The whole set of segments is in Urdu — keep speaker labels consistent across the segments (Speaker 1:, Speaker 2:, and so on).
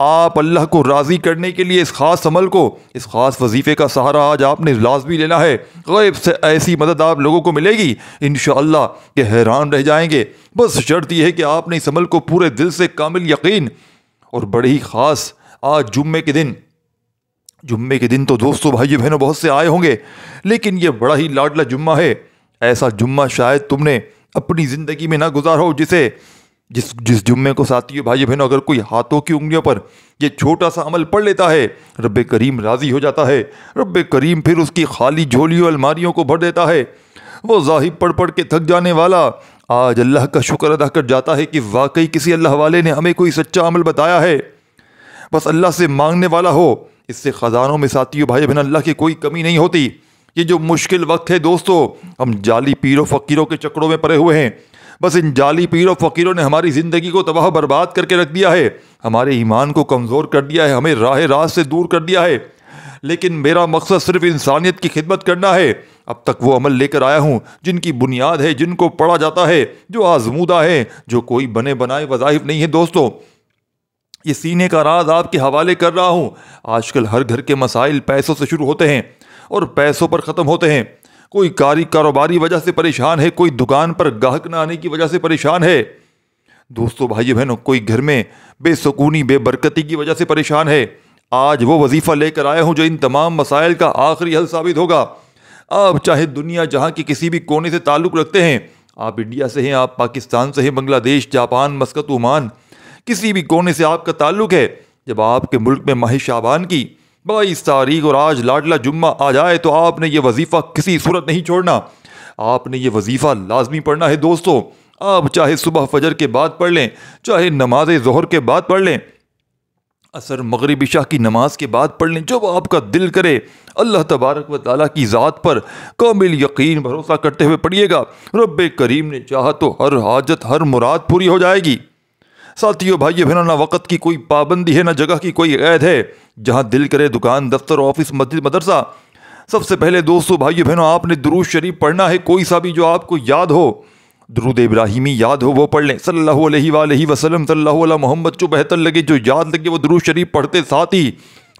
Speaker 1: آپ اللہ کو راضی کرنے کے لیے اس خاص عمل کو، اس خاص وظیفے کا سہارا آج آپ نے لازمی لینا ہے۔ غیب سے ایسی مدد آپ لوگوں کو ملے گی انشاءاللہ کہ حیران رہ جائیں گے۔ بس شرط یہ ہے کہ آپ نے اس عمل کو پورے دل سے کامل یقین اور بڑے ہی خاص آج جمعے کے دن تو دوستو بھائیو بہنوں بہت سے آئے ہوں گے، لیکن یہ بڑا ہی لاڈلا جمعہ ہے۔ ایسا جمعہ شاید تم نے اپنی زندگی میں نہ گزارا ہو، جس جمعے کو ساتھیو بھائی بہنوں اگر کوئی ہاتھوں کی انگلیوں پر یہ چھوٹا سا عمل پڑھ لیتا ہے، رب کریم راضی ہو جاتا ہے۔ رب کریم پھر اس کی خالی جھولیوں الماریوں کو بھر دیتا ہے۔ وہ ظاہر پڑھ کے تھک جانے والا آج اللہ کا شکر ادا کر جاتا ہے کہ واقعی کسی اللہ والے نے ہمیں کوئی سچا عمل بتایا ہے۔ بس اللہ سے مانگنے والا ہو، اس سے خزانوں میں ساتھیو بھائی بہن اللہ کی کوئی کمی نہیں ہوتی۔ یہ جو مشکل وقت ہے دوستو، ہم جعلی پیر و فقیروں کے چکروں میں پڑے ہوئے ہیں۔ بس ان جعلی پیر و فقیروں نے ہماری زندگی کو تباہ برباد کر کے رکھ دیا ہے، ہمارے ایمان کو کمزور کر دیا ہے، ہمیں راہ راست سے دور کر دیا ہے۔ لیکن میرا مقصد صرف انسانیت کی خدمت کرنا ہے۔ اب تک وہ عمل لے کر آیا ہوں جن کی بنیاد ہے، جن کو پڑھا جاتا ہے، جو آزمودہ ہے، جو کوئی بنے بنائے وظائف نہیں ہے۔ دوستو یہ سینے کا راز آپ کے حوالے کر رہا ہوں۔ آج کل ہر گھر کے مسائل پیسوں سے شروع ہوتے ہیں اور پیسوں پر ختم ہوتے ہیں۔ کوئی کاروباری وجہ سے پریشان ہے، کوئی دکان پر گاہک نہ آنے کی وجہ سے پریشان ہے۔ دوستو بھائی بہنوں کوئی گھر میں بے سکونی بے برکتی کی وجہ سے پریشان ہے۔ آج وہ وظیفہ لے کر آیا ہوں جو ان تمام مسائل کا آخری حل ثابت ہوگا۔ آپ چاہے دنیا جہاں کی کسی بھی کونے سے تعلق رکھتے ہیں، آپ انڈیا سے ہیں، آپ پاکستان سے ہیں، بنگلہ دیش، جاپان، مسقط، عمان، کسی بھی کونے سے آپ کا تعلق ہے، جب آپ کے ملک میں ماہ شعبان کی 22 تاریخ اور آج لاڈلا جمعہ آ جائے تو آپ نے یہ وظیفہ کسی صورت نہیں چھوڑنا۔ آپ نے یہ وظیفہ لازمی پڑھنا ہے دوستو۔ آپ چاہے صبح فجر کے بعد پڑھ لیں، چاہے نماز ظہر کے بعد پڑھ لیں، عصر مغرب عشاء کی نماز کے بعد پڑھ لیں، جب آپ کا دل کرے۔ اللہ تبارک و تعالیٰ کی ذات پر کامل یقین بھروسہ کرتے ہوئے پڑھیے گا، رب کریم نے چاہا تو ہر حاجت ہر مراد پوری ہو جائے گی۔ ساتھیو بھائیو بہنوں نہ وقت کی کوئی پابندی ہے، نہ جگہ کی کوئی قید ہے۔ جہاں دل کرے دکان، دفتر، آفس، مسجد، مدرسہ، سب سے پہلے دوستو بھائیو بہنوں آپ نے درود شریف پڑھنا ہے، کوئی سا بھی جو آپ کو یاد ہو۔ درود ابراہیمی یاد ہو وہ پڑھ لیں، صلی اللہ علیہ وآلہ وسلم، صلی اللہ علیہ محمد، جو بہتر لگے، جو یاد لگے وہ درود شریف پڑھتے ساتھ ہی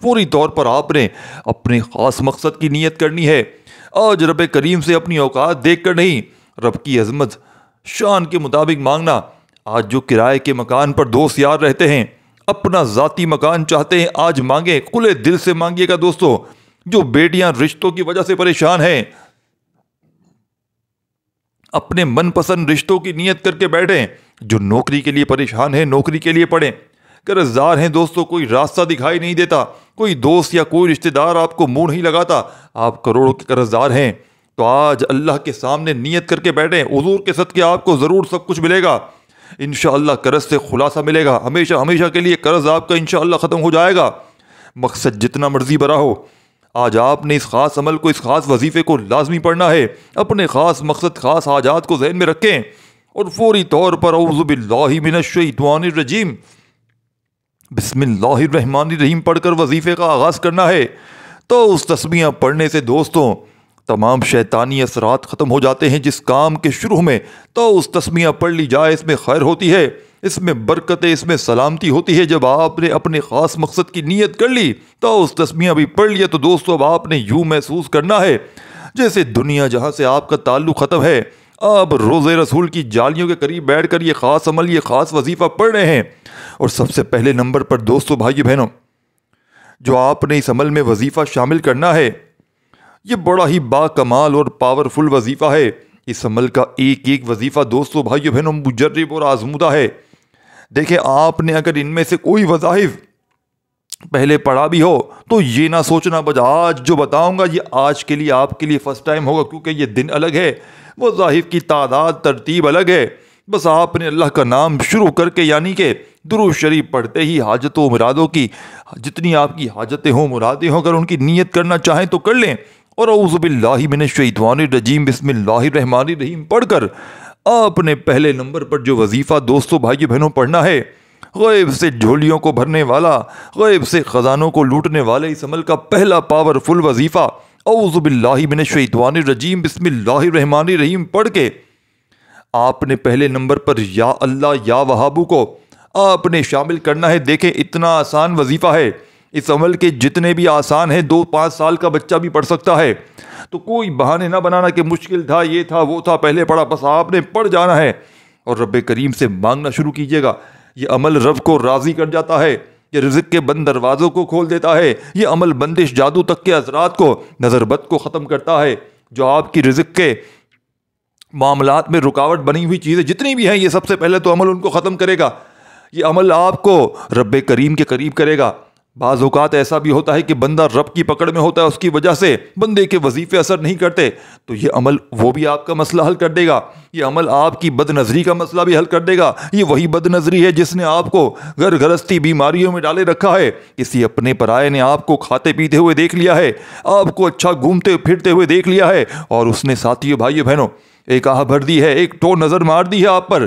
Speaker 1: فوری طور پر آپ نے اپنے خاص مقصد کی نیت کرنی ہے۔ آج رب کریم سے اپنی اوقات دیکھ کر نہیں، رب کی عظمت شان کے مطابق مانگنا۔ آج جو کرائے کے مکان پر دوست یار رہتے ہیں، اپنا ذاتی مکان چاہتے ہیں، آج مانگیں، کھلے دل سے مانگیے گا دوستو۔ جو بیٹیاں رشتوں کی وجہ سے پریشان ہیں، اپنے من پسند رشتوں کی نیت کر کے بیٹھیں۔ جو نوکری کے لیے پریشان ہیں، نوکری کے لیے پڑھیں۔ قرض دار ہیں دوستو، کوئی راستہ دکھائی نہیں دیتا، کوئی دوست یا کوئی رشتہ دار آپ کو منہ نہیں لگاتا، آپ کروڑوں کے قرض دار ہیں، تو آج اللہ کے سامنے نیت کر کے بیٹھیں، حضور کے صدقے آپ کو ضرور سب کچھ ملے گا۔ انشاءاللہ قرض سے خلاصہ ملے گا، ہمیشہ ہمیشہ کے لیے قرض آپ کا انشاءاللہ ختم ہو جائے گا۔ مقصد جتنا مرضی بڑا ہو، آج آپ نے اس خاص عمل کو، اس خاص وظیفے کو لازمی پڑھنا ہے۔ اپنے خاص مقصد، خاص حاجات کو ذہن میں رکھیں اور فوری طور پر اعوذ باللہ من الشیطان الرجیم بسم اللہ الرحمن الرحیم پڑھ کر وظیفے کا آغاز کرنا ہے۔ تو اس تسمیہ پڑھنے سے دوستوں تمام شیطانی اثرات ختم ہو جاتے ہیں۔ جس کام کے شروع میں تو اس تسمیہ پڑھ لی جائے، اس میں خیر ہوتی ہے، اس میں برکت ہے، اس میں سلامتی ہوتی ہے۔ جب آپ نے اپنے خاص مقصد کی نیت کر لی تو اس تسمیہ بھی پڑھ لیا، تو دوستو اب آپ نے یوں محسوس کرنا ہے جیسے دنیا جہاں سے آپ کا تعلق ختم ہے، آپ روزے رسول کی جالیوں کے قریب بیٹھ کر یہ خاص عمل، یہ خاص وظیفہ پڑھ رہے ہیں۔ اور سب سے پہلے نمبر پر دوستو بھائیو بہنوں جو آپ نے اس عمل میں وظیفہ شامل کرنا ہے، یہ بڑا ہی با کمال اور پاورفل وظیفہ ہے۔ اس عمل کا ایک ایک وظیفہ دوستو بھائیو بہنوں مجرب اور آزمودہ ہے۔ دیکھیں آپ نے اگر ان میں سے کوئی وظائف پہلے پڑھا بھی ہو تو یہ نہ سوچنا بس آج جو بتاؤں گا یہ آج کے لیے آپ کے لیے فرسٹ ٹائم ہوگا، کیونکہ یہ دن الگ ہے، وظائف کی تعداد ترتیب الگ ہے۔ بس آپ نے اللہ کا نام شروع کر کے یعنی کہ درود شریف پڑھتے ہی حاجتوں مرادوں کی جتنی آپ کی حاجتیں ہوں، مرادیں ہوں، اگر ان کی نیت کرنا چاہیں تو کر لیں، اور اعوذ باللہ من الشیطان الرجیم بسم اللہ الرحمن الرحیم پڑھ کر آپ نے پہلے نمبر پر جو وظیفہ دوستو بھائی بہنوں پڑھنا ہے، غیب سے جھولیوں کو بھرنے والا، غیب سے خزانوں کو لوٹنے والے اس عمل کا پہلا پاورفل وظیفہ اعوذ باللہ من الشیطان الرجیم بسم اللہ الرحمن الرحیم پڑھ کے آپ نے پہلے نمبر پر یا اللہ یا وہابو کو آپ نے شامل کرنا ہے۔ دیکھیں اتنا آسان وظیفہ ہے، اس عمل کے جتنے بھی آسان ہیں 2-5 سال کا بچہ بھی پڑھ سکتا ہے۔ تو کوئی بہانے نہ بنانا کہ مشکل تھا، یہ تھا وہ تھا، پہلے پڑھا، بس آپ نے پڑھ جانا ہے اور رب کریم سے مانگنا شروع کیجیے گا۔ یہ عمل رب کو راضی کر جاتا ہے، یہ رزق کے بند دروازوں کو کھول دیتا ہے، یہ عمل بندش جادو تک کے اثرات کو، نظر بد کو ختم کرتا ہے۔ جو آپ کی رزق کے معاملات میں رکاوٹ بنی ہوئی چیزیں جتنی بھی ہیں، یہ سب سے پہلے تو عمل ان کو ختم کرے گا۔ یہ عمل آپ کو رب کریم کے قریب کرے گا۔ بعض اوقات ایسا بھی ہوتا ہے کہ بندہ رب کی پکڑ میں ہوتا ہے، اس کی وجہ سے بندے کے وظیفے اثر نہیں کرتے، تو یہ عمل وہ بھی آپ کا مسئلہ حل کر دے گا۔ یہ عمل آپ کی بد نظری کا مسئلہ بھی حل کر دے گا۔ یہ وہی بد نظری ہے جس نے آپ کو گھر گھرستی بیماریوں میں ڈالے رکھا ہے۔ کسی اپنے پرائے نے آپ کو کھاتے پیتے ہوئے دیکھ لیا ہے، آپ کو اچھا گھومتے پھرتے ہوئے دیکھ لیا ہے، اور اس نے ساتھیوں بھائیوں بہنوں ایک آہ بھر دی ہے، ایک ٹو نظر مار دی ہے آپ پر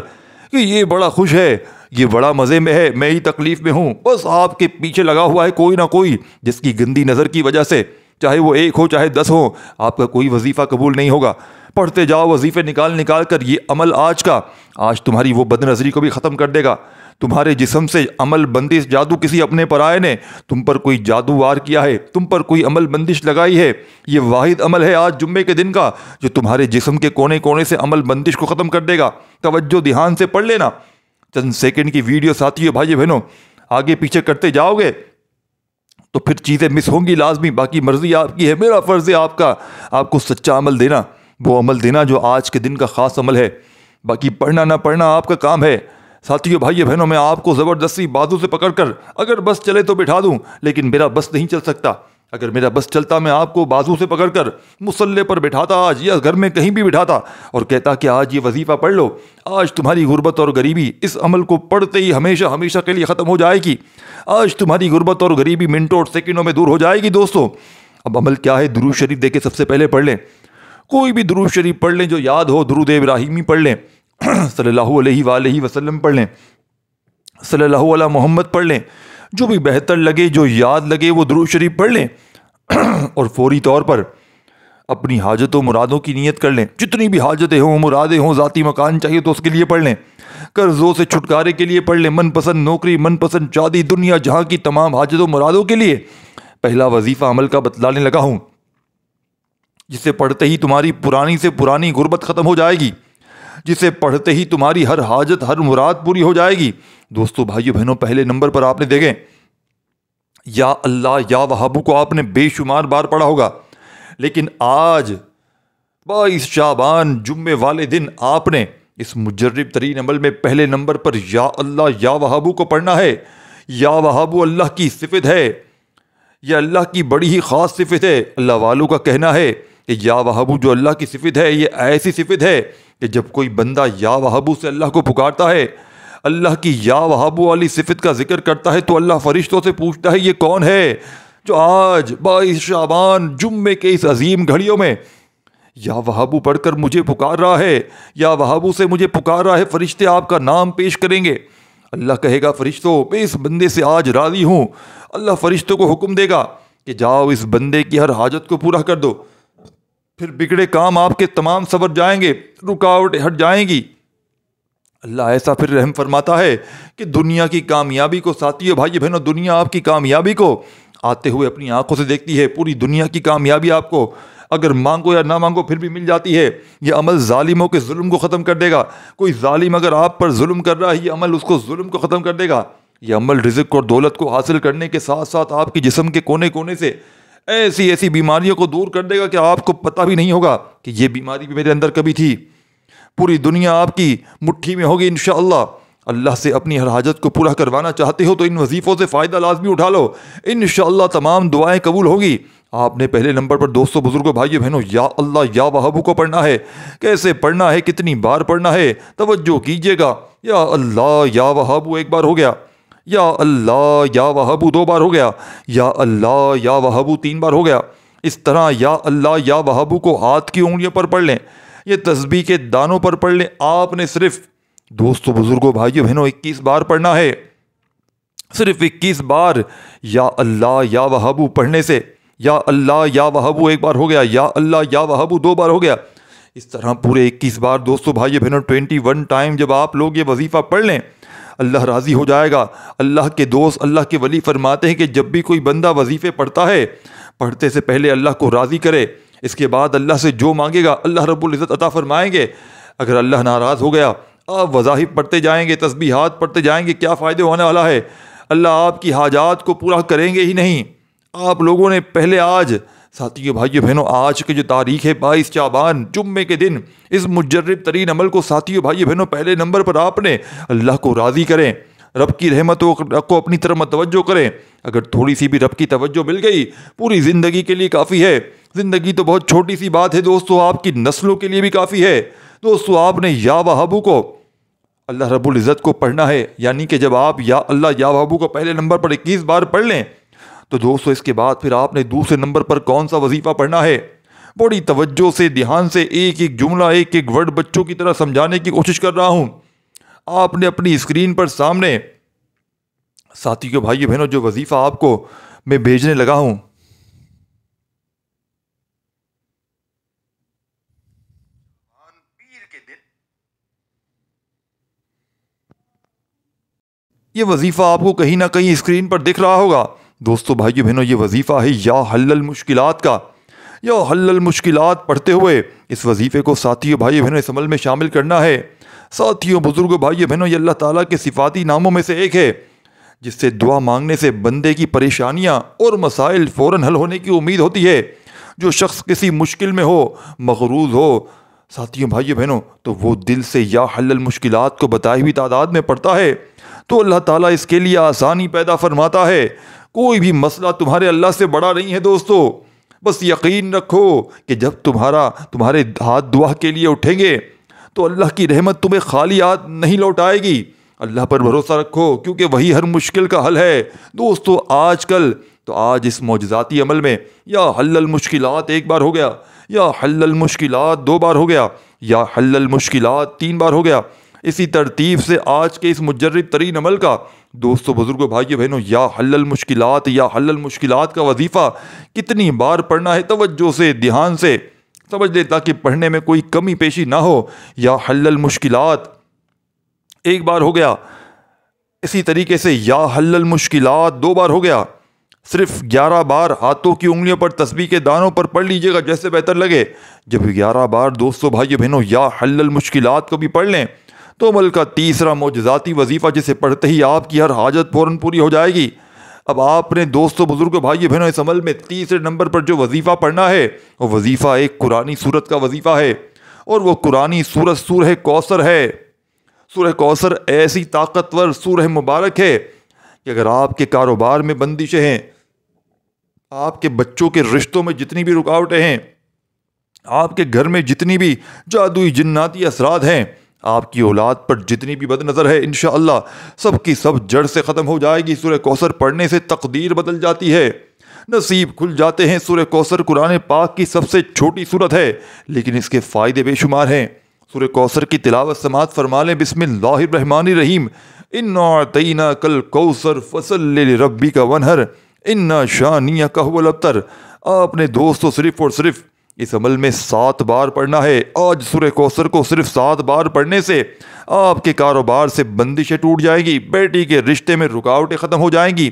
Speaker 1: کہ یہ بڑا خوش ہے، یہ بڑا مزے میں ہے، میں ہی تکلیف میں ہوں۔ بس آپ کے پیچھے لگا ہوا ہے کوئی نہ کوئی جس کی گندی نظر کی وجہ سے، چاہے وہ 1 ہو چاہے 10 ہو، آپ کا کوئی وظیفہ قبول نہیں ہوگا۔ پڑھتے جاؤ وظیفے نکال کر، یہ عمل آج تمہاری وہ بد نظری کو بھی ختم کر دے گا۔ تمہارے جسم سے عمل بندش جادو کسی اپنے پرائے نے تم پر کوئی جادو وار کیا ہے، تم پر کوئی عمل بندش لگائی ہے، یہ واحد عمل ہے آج جمعے کے دن کا جو تمہارے جسم کے کونے کونے سے عمل بندش کو ختم کر دے گا۔ توجہ دھیان سے پڑھ لینا، چند سیکنڈ کی ویڈیو ساتھیوں بھائی بہنوں، آگے پیچھے کرتے جاؤ گے تو پھر چیزیں مس ہوں گی لازمی، باقی مرضی آپ کی ہے، میرا فرض ہے آپ کو سچا عمل دینا، وہ عمل دینا جو آج کے دن کا خاص عمل ہے۔ باقی پڑھنا نہ پڑھنا آپ کا کام ہے۔ ساتھیوں بھائی بہنوں، میں آپ کو زبردستی بازو سے پکڑ کر اگر بس چلے تو بٹھا دوں، لیکن میرا بس نہیں چل سکتا۔ اگر میرا بس چلتا میں آپ کو بازو سے پکڑ کر مصلے پر بٹھاتا آج، یا گھر میں کہیں بھی بٹھاتا اور کہتا کہ آج یہ وظیفہ پڑھ لو، آج تمہاری غربت اور غریبی اس عمل کو پڑھتے ہی ہمیشہ کے لیے ختم ہو جائے گی۔ آج تمہاری غربت اور غریبی منٹوں اور سیکنڈوں میں دور ہو جائے گی۔ دوستو اب عمل کیا ہے؟ درود شریف دے کے سب سے پہلے پڑھ لیں، کوئی بھی درود شریف پڑھ لیں جو یاد ہو، درود ابراہیمی پڑھ لیں، صلی اللہ علیہ وآلہ وسلم پڑھ لیں، صلی اللہ علیہ محمد پڑھ لیں، جو بھی بہتر لگے، جو یاد لگے وہ درود شریف پڑھ لیں، اور فوری طور پر اپنی حاجتوں مرادوں کی نیت کر لیں۔ جتنی بھی حاجتیں ہوں، مرادیں ہوں، ذاتی مکان چاہیے تو اس کے لیے پڑھ لیں، قرضوں سے چھٹکارے کے لیے پڑھ لیں، من پسند نوکری، من پسند شادی، دنیا جہاں کی تمام حاجتوں مرادوں کے لیے پہلا وظیفہ عمل کا بتلانے لگا ہوں، جسے پڑھتے ہی تمہاری پرانی سے پرانی غربت ختم ہو جائے گی، جسے پڑھتے ہی تمہاری ہر حاجت ہر مراد پوری ہو جائے گی۔ دوستو بھائیو بہنوں، پہلے نمبر پر آپ نے دیکھیں یا اللہ یا وہابو کو آپ نے بے شمار بار پڑھا ہوگا، لیکن آج 22 شعبان جمعے والے دن آپ نے اس مجرب ترین عمل میں پہلے نمبر پر یا اللہ یا وہابو کو پڑھنا ہے۔ یا وہابو اللہ کی صفت ہے، یہ اللہ کی بڑی ہی خاص صفت ہے۔ اللہ والوں کا کہنا ہے کہ یا وہابو جو اللہ کی صفت ہے، یہ ایسی صفت ہے کہ جب کوئی بندہ یا وہابو سے اللہ کو پکارتا ہے، اللہ کی یا وہابو والی صفت کا ذکر کرتا ہے، تو اللہ فرشتوں سے پوچھتا ہے یہ کون ہے جو آج 22 شعبان جمعے کے اس عظیم گھڑیوں میں یا وہابو پڑھ کر مجھے پکار رہا ہے، یا وہابو سے مجھے پکار رہا ہے۔ فرشتے آپ کا نام پیش کریں گے، اللہ کہے گا فرشتوں میں اس بندے سے آج راضی ہوں۔ اللہ فرشتوں کو حکم دے گا کہ جاؤ اس بندے کی ہر حاجت کو پورا کر دو، پھر بگڑے کام آپ کے تمام سنور جائیں گے، رکاوٹیں ہٹ جائیں گی۔ اللہ ایسا پھر رحم فرماتا ہے کہ دنیا کی کامیابی کو، ساتھیو بھائی بہنوں، دنیا آپ کی کامیابی کو آتے ہوئے اپنی آنکھوں سے دیکھتی ہے۔ پوری دنیا کی کامیابی آپ کو اگر مانگو یا نہ مانگو پھر بھی مل جاتی ہے۔ یہ عمل ظالموں کے ظلم کو ختم کر دے گا۔ کوئی ظالم اگر آپ پر ظلم کر رہا ہے، یہ عمل اس کو ظلم کو ختم کر دے گا۔ یہ عمل رزق اور دولت کو حاصل کرنے کے ساتھ ساتھ آپ کے جسم کے کونے کونے سے ایسی بیماریوں کو دور کر دے گا کہ آپ کو پتہ بھی نہیں ہوگا کہ یہ بیماری بھی میرے اندر کبھی تھی۔ پوری دنیا آپ کی مٹھی میں ہوگی انشاءاللہ۔ اللہ سے اپنی ہر حاجت کو پورا کروانا چاہتے ہو تو ان وظیفوں سے فائدہ لازمی اٹھا لو، انشاءاللہ تمام دعائیں قبول ہوگی۔ آپ نے پہلے نمبر پر دوستوں بزرگوں بھائیو بہنوں یا اللہ یا وہابو کو پڑھنا ہے۔ کیسے پڑھنا ہے، کتنی بار پڑھنا ہے، توجہ کیجیے گا۔ یا اللہ یا وہابو ایک بار ہو گیا، یا اللہ یا وہابو 2 بار ہو گیا، یا اللہ یا وہابو 3 بار ہو گیا۔ اس طرح یا اللہ یا وہابو کو ہاتھ کی انگلیوں پر پڑھ لیں، یہ تسبیح کے دانوں پر پڑھ لیں۔ آپ نے صرف دوستوں بزرگوں بھائیو بہنوں 21 بار پڑھنا ہے۔ صرف 21 بار یا اللہ یا وہابو پڑھنے سے یا اللہ یا وہابو ایک بار ہو گیا، یا اللہ یا وہابو 2 بار ہو گیا۔ اس طرح پورے 21 بار دوستوں بھائیو بہنوں 21 ٹائم جب آپ لوگ یہ وظیفہ پڑھ لیں، اللہ راضی ہو جائے گا۔ اللہ کے دوست، اللہ کے ولی فرماتے ہیں کہ جب بھی کوئی بندہ وظیفے پڑھتا ہے، پڑھتے سے پہلے اللہ کو راضی کرے، اس کے بعد اللہ سے جو مانگے گا اللہ رب العزت عطا فرمائیں گے۔ اگر اللہ ناراض ہو گیا، آپ وظائف پڑھتے جائیں گے، تسبیحات پڑھتے جائیں گے، کیا فائدہ ہونے والا ہے؟ اللہ آپ کی حاجات کو پورا کریں گے ہی نہیں۔ آپ لوگوں نے پہلے آج، ساتھیو بھائیو بہنوں، آج کی جو تاریخ ہے 22 شعبان جمعے کے دن، اس مجرب ترین عمل کو ساتھیو بھائیو بہنوں پہلے نمبر پر آپ نے اللہ کو راضی کریں، رب کی رحمتوں کو اپنی طرف متوجہ کریں۔ اگر تھوڑی سی بھی رب کی توجہ مل گئی، پوری زندگی کے لیے کافی ہے۔ زندگی تو بہت چھوٹی سی بات ہے دوستو، آپ کی نسلوں کے لیے بھی کافی ہے۔ دوستو آپ نے یا وہابو کو، اللہ رب العزت کو پڑھنا ہے، یعنی کہ جب آپ یا اللہ یا وہابو کو پہلے نمبر پر 21 بار پڑھ لیں تو دوستو اس کے بعد پھر آپ نے دوسرے نمبر پر کون سا وظیفہ پڑھنا ہے؟ بڑی توجہ سے، دھیان سے ایک ایک جملہ، ایک ایک ورڈ بچوں کی طرح سمجھانے کی کوشش کر رہا ہوں۔ آپ نے اپنی اسکرین پر سامنے ساتھیو بھائیو بہنوں جو وظیفہ آپ کو میں بھیجنے لگا ہوں، یہ وظیفہ آپ کو کہیں نہ کہیں اسکرین پر دکھ رہا ہوگا۔ دوستو بھائیو بہنوں، یہ وظیفہ ہے یا حل المشکلات کا۔ یا حل المشکلات پڑھتے ہوئے اس وظیفے کو ساتھیو بھائیو بہنوں اس عمل میں شامل کرنا ہے۔ ساتھیو بزرگوں بھائیو بہنوں، یہ اللہ تعالیٰ کے صفاتی ناموں میں سے ایک ہے جس سے دعا مانگنے سے بندے کی پریشانیاں اور مسائل فوراً حل ہونے کی امید ہوتی ہے۔ جو شخص کسی مشکل میں ہو، مغروض ہو، ساتھیو بھائیو بہنوں، تو وہ دل سے یا حل المشکلات کو بتائی ہوئی تعداد میں پڑھتا ہے تو اللہ تعالیٰ اس کے لیے آسانی پیدا فرماتا ہے۔ کوئی بھی مسئلہ تمہارے اللہ سے بڑا نہیں ہے دوستو۔ بس یقین رکھو کہ جب تمہارے ہاتھ دعا کے لیے اٹھیں گے تو اللہ کی رحمت تمہیں خالی ہاتھ نہیں لوٹائے گی۔ اللہ پر بھروسہ رکھو کیونکہ وہی ہر مشکل کا حل ہے۔ دوستو آج اس معجزاتی عمل میں یا حل المشکلات 1 بار ہو گیا، یا حل المشکلات 2 بار ہو گیا، یا حل المشکلات 3 بار ہو گیا۔ اسی ترتیب سے آج کے اس مجرب ترین عمل کا دوستو بزرگوں بھائیو بہنوں یا حل المشکلات کا وظیفہ کتنی بار پڑھنا ہے؟ توجہ سے، دھیان سے سمجھ لے تاکہ پڑھنے میں کوئی کمی پیشی نہ ہو۔ یا حل المشکلات 1 بار ہو گیا، اسی طریقے سے یا حل المشکلات 2 بار ہو گیا۔ صرف 11 بار ہاتھوں کی انگلیوں پر تسبیح کے دانوں پر پڑھ لیجئے گا جیسے بہتر لگے۔ جب 11 بار دوستو بھائیو بہنوں یا حل المشکلات کو بھی پڑھ لیں تو عمل کا تیسرا معجزاتی وظیفہ جسے پڑھتے ہی آپ کی ہر حاجت فوراً پوری ہو جائے گی۔ اب آپ نے دوستو بزرگوں بھائیو بہنوں اس عمل میں تیسرے نمبر پر جو وظیفہ پڑھنا ہے وہ وظیفہ ایک قرآنی سورت کا وظیفہ ہے، اور وہ قرآنی سورت سورہ کوثر ہے۔ سورہ کوثر ایسی طاقتور سورہ مبارک ہے کہ اگر آپ کے کاروبار میں بندشیں ہیں، آپ کے بچوں کے رشتوں میں جتنی بھی رکاوٹیں ہیں، آپ کے گھر میں جتنی بھی جادوئی جناتی اثرات ہیں، آپ کی اولاد پر جتنی بھی بد نظر ہے، انشاءاللہ سب کی سب جڑ سے ختم ہو جائے گی۔ سورہ کوثر پڑھنے سے تقدیر بدل جاتی ہے، نصیب کھل جاتے ہیں۔ سورہ کوثر قرآن پاک کی سب سے چھوٹی سورت ہے لیکن اس کے فائدے بے شمار ہیں۔ سورہ کوثر کی تلاوت سماعت فرما لیں۔ بسم اللہ الرحمن الرحیم۔ انا اعطیناک الکوثر فصل لربک وانحر ان شانئک هو الابتر۔ آپ نے دوستو صرف اور صرف اس عمل میں 7 بار پڑھنا ہے۔ آج سورہ کوثر کو صرف 7 بار پڑھنے سے آپ کے کاروبار سے بندشیں ٹوٹ جائیں گی، بیٹی کے رشتے میں رکاوٹیں ختم ہو جائیں گی،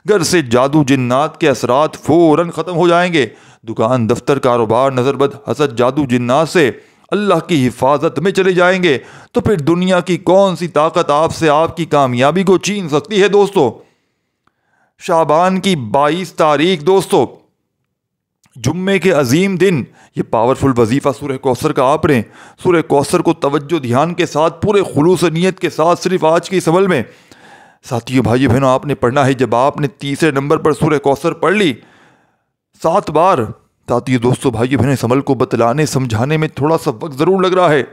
Speaker 1: گھر سے جادو جنات کے اثرات فوراً ختم ہو جائیں گے، دکان دفتر کاروبار نظر بد حسد جادو جنات سے اللہ کی حفاظت میں چلے جائیں گے۔ تو پھر دنیا کی کون سی طاقت آپ سے آپ کی کامیابی کو چھین سکتی ہے؟ دوستو شعبان کی 22 تاریخ دوستو، جمعے کے عظیم دن، یہ پاورفل وظیفہ سورہ کوثر کا آپ نے سورہ کوثر کو توجہ دھیان کے ساتھ پورے خلوص نیت کے ساتھ صرف آج کے اس عمل میں ساتھیو بھائیو بہنوں آپ نے پڑھنا ہے۔ جب آپ نے تیسرے نمبر پر سورہ کوثر پڑھ لی 7 بار، ساتھیو دوستو بھائیو بہنوں اس عمل کو بتلانے سمجھانے میں تھوڑا سا وقت ضرور لگ رہا ہے،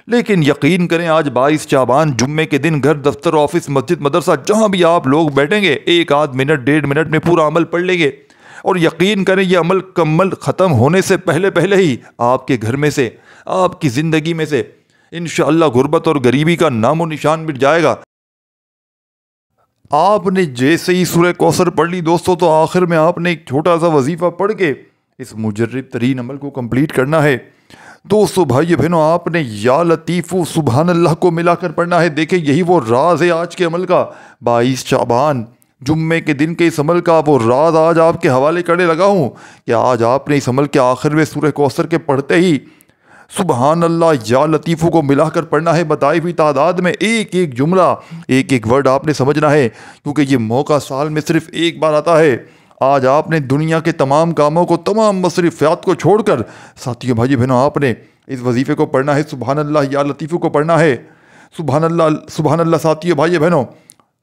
Speaker 1: لیکن یقین کریں آج 22 شعبان جمعے کے دن گھر دفتر آفس مسجد مدرسہ جہاں بھی آپ لوگ بیٹھیں گے 1 آدھ منٹ 1.5 منٹ میں پورا عمل پڑھ لیں گے، اور یقین کریں یہ عمل کمل ختم ہونے سے پہلے ہی آپ کے گھر میں سے، آپ کی زندگی میں سے انشاءاللہ غربت اور غریبی کا نام و نشان مٹ جائے گا۔ آپ نے جیسے ہی سورہ کوثر پڑھ لی دوستو تو آخر میں آپ نے ایک چھوٹا سا وظیفہ پڑھ کے اس مجرب ترین عمل کو کمپلیٹ کرنا ہے۔ دوستو بھائی بہنوں، آپ نے یا لطیفو سبحان اللہ کو ملا کر پڑھنا ہے۔ دیکھیں یہی وہ راز ہے آج کے عمل کا۔ 22 شعبان جمعے کے دن کے اس عمل کا وہ راز آج آپ کے حوالے کرنے لگا ہوں کہ آج آپ نے اس عمل کے آخر میں سورہ کوثر کے پڑھتے ہی سبحان اللہ یا لطیفو کو ملا کر پڑھنا ہے۔ بتائی ہوئی تعداد میں ایک ایک جملہ، ایک ایک ورڈ آپ نے سمجھنا ہے، کیونکہ یہ موقع سال میں صرف ایک بار آتا ہے۔ آج آپ نے دنیا کے تمام کاموں کو، تمام مصروفیات کو چھوڑ کر ساتھیوں بھائی بہنوں، آپ نے اس وظیفے کو پڑھنا ہے، سبحان اللہ یا لطیفو کو پڑھنا ہے۔ سبحان اللہ ساتھیوں بھائی بہنوں،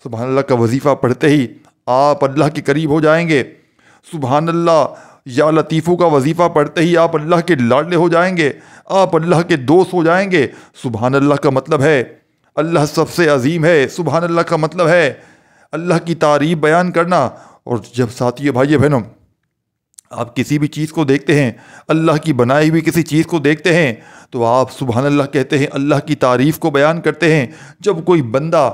Speaker 1: سبحان اللہ کا وظیفہ پڑھتے ہی آپ اللہ کے قریب ہو جائیں گے۔ سبحان اللہ یا لطیفو کا وظیفہ پڑھتے ہی آپ اللہ کے لاڈلے ہو جائیں گے، آپ اللہ کے دوست ہو جائیں گے۔ سبحان اللہ کا مطلب ہے اللہ سب سے عظیم ہے۔ سبحان اللہ کا مطلب ہے اللہ کی تعریف بیان کرنا۔ اور جب ساتھیوں بھائی بہنوں آپ کسی بھی چیز کو دیکھتے ہیں، اللہ کی بنائی ہوئی کسی چیز کو دیکھتے ہیں، تو آپ سبحان اللہ کہتے ہیں، اللہ کی تعریف کو بیان کرتے ہیں۔ جب کوئی بندہ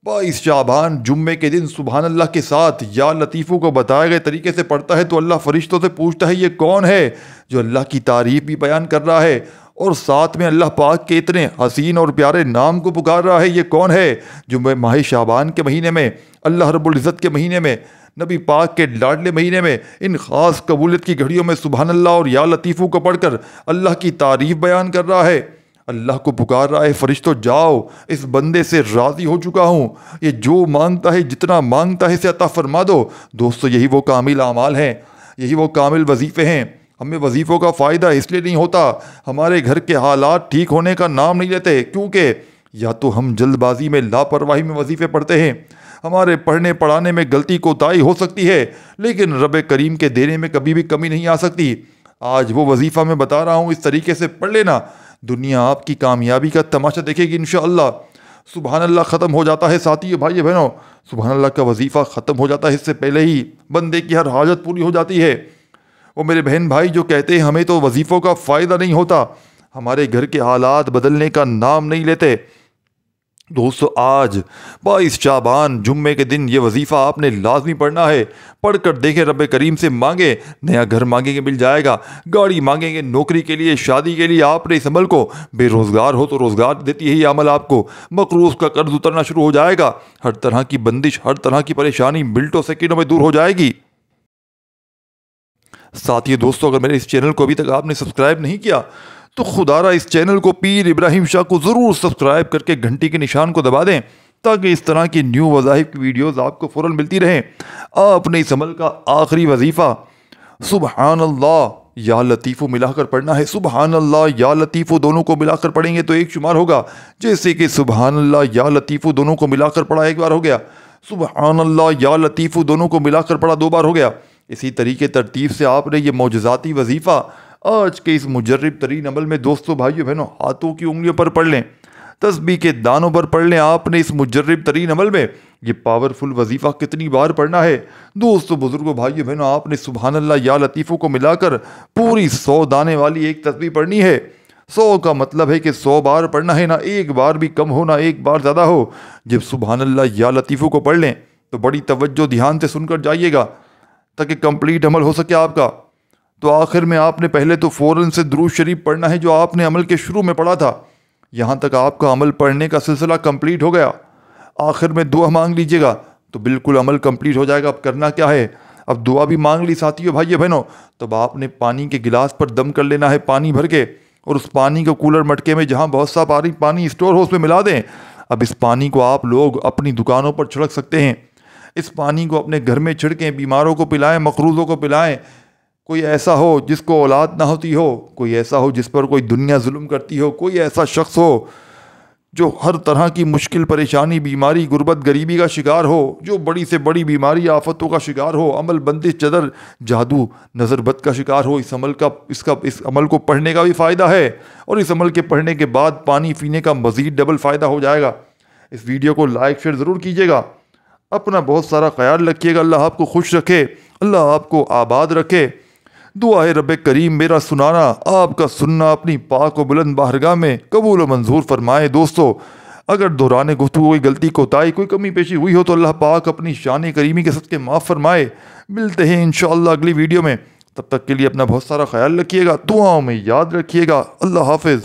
Speaker 1: 22 شعبان جمعے کے دن سبحان اللہ کے ساتھ یا لطیفو کو بتائے گئے طریقے سے پڑھتا ہے تو اللہ فرشتوں سے پوچھتا ہے یہ کون ہے جو اللہ کی تعریف بھی بیان کر رہا ہے اور ساتھ میں اللہ پاک کے اتنے حسین اور پیارے نام کو پکار رہا ہے؟ یہ کون ہے جو ماہ شعبان کے مہینے میں، اللہ رب العزت کے مہینے میں، نبی پاک کے لاڈلے مہینے میں، ان خاص قبولیت کی گھڑیوں میں سبحان اللہ اور یا لطیفو کو پڑھ کر اللہ کی تعریف بیان کر رہا ہے؟ اللہ کو پکار رہا ہے، فرشتوں جاؤ، اس بندے سے راضی ہو چکا ہوں، یہ جو مانگتا ہے، جتنا مانگتا ہے اسے عطا فرما دو۔ دوستو یہی وہ کامل اعمال ہیں، یہی وہ کامل وظیفے ہیں۔ ہمیں وظیفوں کا فائدہ اس لیے نہیں ہوتا، ہمارے گھر کے حالات ٹھیک ہونے کا نام نہیں لیتے، کیونکہ یا تو ہم جلد بازی میں، لاپرواہی میں وظیفے پڑھتے ہیں، ہمارے پڑھنے پڑھانے میں غلطی کوتاہی ہو سکتی ہے، لیکن رب کریم کے دینے میں کبھی بھی کمی نہیں آ سکتی۔ آج وہ وظیفہ میں بتا رہا ہوں، اس طریقے سے پڑھ لینا، دنیا آپ کی کامیابی کا تماشا دیکھے گی انشاءاللہ۔ سبحان اللہ ختم ہو جاتا ہے ساتھیوں بھائی بہنوں، سبحان اللہ کا وظیفہ ختم ہو جاتا ہے، اس سے پہلے ہی بندے کی ہر حاجت پوری ہو جاتی ہے۔ وہ میرے بہن بھائی جو کہتے ہیں ہمیں تو وظیفوں کا فائدہ نہیں ہوتا، ہمارے گھر کے حالات بدلنے کا نام نہیں لیتے، دوستو آج 22 شعبان جمعے کے دن یہ وظیفہ آپ نے لازمی پڑھنا ہے۔ پڑھ کر دیکھیں، رب کریم سے مانگے، نیا گھر مانگیں گے مل جائے گا، گاڑی مانگیں گے نوکری کے لیے، شادی کے لیے۔ آپ نے اس عمل کو، بے روزگار ہو تو روزگار دیتی ہے یہ عمل آپ کو، مقروض کا قرض اترنا شروع ہو جائے گا، ہر طرح کی بندش، ہر طرح کی پریشانی منٹوں سیکنڈوں میں دور ہو جائے گی۔ ساتھیو دوستو، اگر میرے اس چینل کو ابھی تک آپ نے سبسکرائب نہیں کیا تو خدا را اس چینل کو پیر ابراہیم شاہ کو ضرور سبسکرائب کر کے گھنٹی کے نشان کو دبا دیں، تاکہ اس طرح کی نیو وظائف کی ویڈیوز آپ کو فوراً ملتی رہیں۔ آپ نے اس عمل کا آخری وظیفہ سبحان اللہ یا لطیفو ملا کر پڑھنا ہے۔ سبحان اللہ یا لطیفو دونوں کو ملا کر پڑھیں گے تو ایک شمار ہوگا، جیسے کہ سبحان اللہ یا لطیفو دونوں کو ملا کر پڑھا ایک بار ہو گیا، سبحان اللہ یا لطیفو دونوں کو ملا کر پڑھا 2 بار ہو گیا۔ اسی طریقے ترتیب سے آپ نے یہ معجزاتی وظیفہ آج کے اس مجرب ترین عمل میں دوستو بھائیو بہنوں ہاتھوں کی انگلیوں پر پڑھ لیں، تسبیح کے دانوں پر پڑھ لیں۔ آپ نے اس مجرب ترین عمل میں یہ پاورفل وظیفہ کتنی بار پڑھنا ہے؟ دوستو بزرگوں بھائیو بہنوں، آپ نے سبحان اللہ یا لطیفو کو ملا کر پوری 100 دانے والی ایک تسبیح پڑھنی ہے۔ 100 کا مطلب ہے کہ 100 بار پڑھنا ہے، نہ ایک بار بھی کم ہو، نہ ایک بار زیادہ ہو۔ جب سبحان اللہ یا لطیفو کو پڑھ لیں تو بڑی توجہ دھیان سے سن کر جائیے گا تاکہ کمپلیٹ عمل ہو سکے آپ کا۔ تو آخر میں آپ نے پہلے تو فوراً سے درود شریف پڑھنا ہے جو آپ نے عمل کے شروع میں پڑھا تھا، یہاں تک آپ کا عمل پڑھنے کا سلسلہ کمپلیٹ ہو گیا۔ آخر میں دعا مانگ لیجئے گا تو بالکل عمل کمپلیٹ ہو جائے گا۔ اب کرنا کیا ہے؟ اب دعا بھی مانگ لی ساتھیوں بھائیو بہنوں، تب آپ نے پانی کے گلاس پر دم کر لینا ہے پانی بھر کے، اور اس پانی کو کولر مٹکے میں جہاں بہت سا پانی اسٹور ہو اس میں ملا دیں۔ اب اس پانی کو آپ لوگ اپنی دکانوں پر چھڑک سکتے ہیں، اس پانی کو اپنے گھر میں چھڑکیں، بیماروں کو پلائیں، مقروضوں کو پلائیں۔ کوئی ایسا ہو جس کو اولاد نہ ہوتی ہو، کوئی ایسا ہو جس پر کوئی دنیا ظلم کرتی ہو، کوئی ایسا شخص ہو جو ہر طرح کی مشکل پریشانی، بیماری، غربت، غریبی کا شکار ہو، جو بڑی سے بڑی بیماری، آفتوں کا شکار ہو، عمل بندش، جدر، جادو، نظر بد کا شکار ہو، اس عمل کو پڑھنے کا بھی فائدہ ہے، اور اس عمل کے پڑھنے کے بعد پانی پینے کا مزید ڈبل فائدہ ہو جائے گا۔ اس ویڈیو کو لائک شیئر ضرور کیجیے گا، اپنا بہت سارا خیال رکھیے گا، اللہ آپ کو خوش رکھے، اللہ آپ کو آباد رکھے۔ دعا ہے رب کریم میرا سنانا، آپ کا سننا اپنی پاک و بلند بارگاہ میں قبول و منظور فرمائے۔ دوستو اگر دوران گفتگو کوئی غلطی کوتاہی، کوئی کمی پیشی ہوئی ہو تو اللہ پاک اپنی شان کریمی کے صدقے معاف فرمائے۔ ملتے ہیں انشاءاللہ اگلی ویڈیو میں، تب تک کے لیے اپنا بہت سارا خیال رکھیے گا، دعاؤں میں یاد رکھیے گا۔ اللہ حافظ۔